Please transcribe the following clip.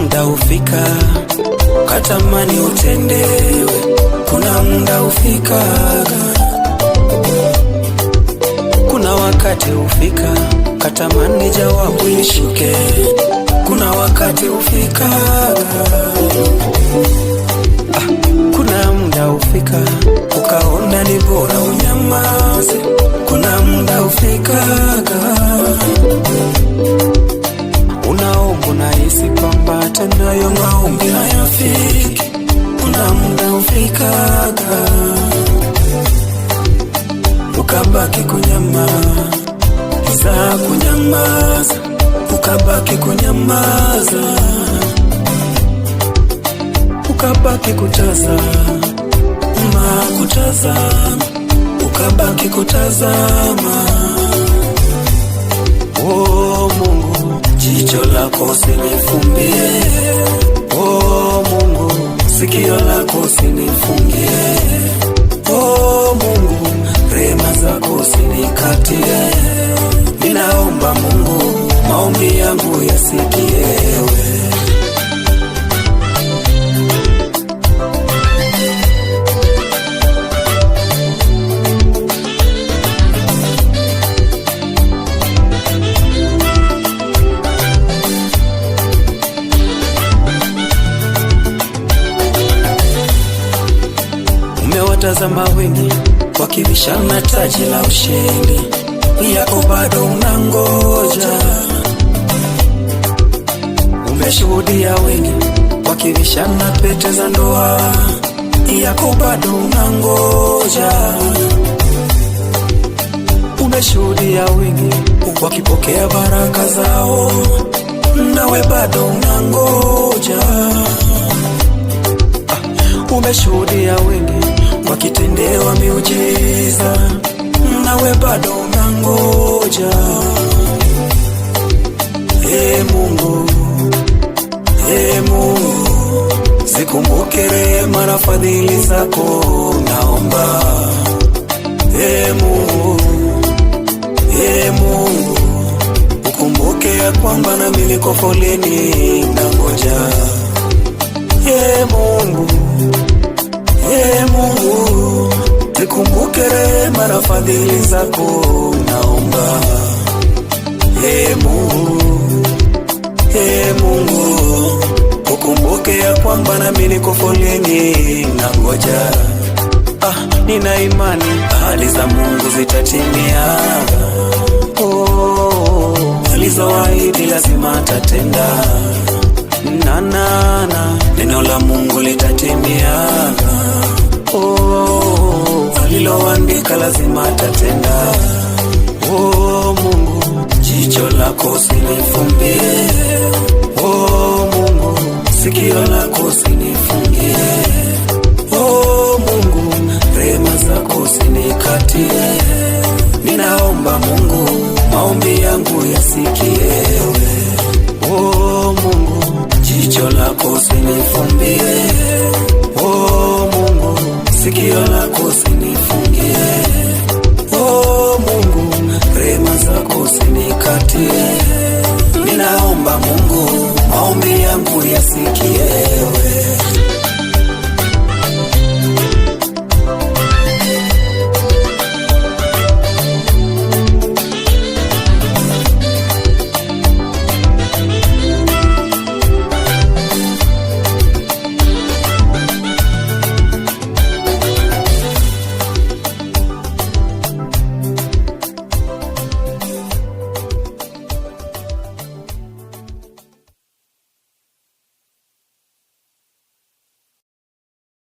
muda ufika katamani utendewe, kuna muda ufika, kuna wakati ufika katamani jawabu ishuke, kuna wakati ufika, kuna muda ufika ukaona ni bora unyamaze, kuna muda ufika unaomba unahisi kwamba tanayo maombi hayafiki, kuna muda ufika ukabaki kunyamaza, ukabaki kunyamaza, ukabaki kutazama, ukabaki kutazama. Oh Mungu, jicho lako usinifumbie, oh Mungu, sikio lako usinifungie, oh Mungu, rehema zako usinikatie. Ninaomba Mungu, maombi yangu yasikiewe. Umewatazama wengi wakivishana taji la ushindi, yako bado unangoja. Umeshuhudia wengi wakivishana pete za ndoa, yako bado unangoja. Umeshuhudia wengi wakipokea baraka zao, nawe bado unangoja. Umeshuhudia wengi wakitendewa miujiza, nawe bado unangoja. Mungu, Mungu, zikumbuke rehema na fadhili zako, naomba. Mungu, Mungu, ukumbuke ya kwamba na mimi niko foleni nangoja. Mungu, Mungu, zikumbuke rehema na fadhili zako, naomba. Mungu, Mungu, ukumbuke ya kwamba na mimi niko foleni nangoja. Nina imani ahadi za Mungu zitatimia, alizoahidi lazima atatenda. Neno la Mungu litatimia, aliloandika lazima atatenda. Mungu, jicho lako usinifumbie, Mungu, sikio lako usinifungie, Mungu, rehema zako usinikatie. Ninaomba Mungu, maombi yangu yasikiewe. Mungu, jicho lako usinifumbie, Mungu, sikio lako usinifungie, Mungu, rehema zako usinikatie. Ninaomba Mungu, maombi yangu yasikie.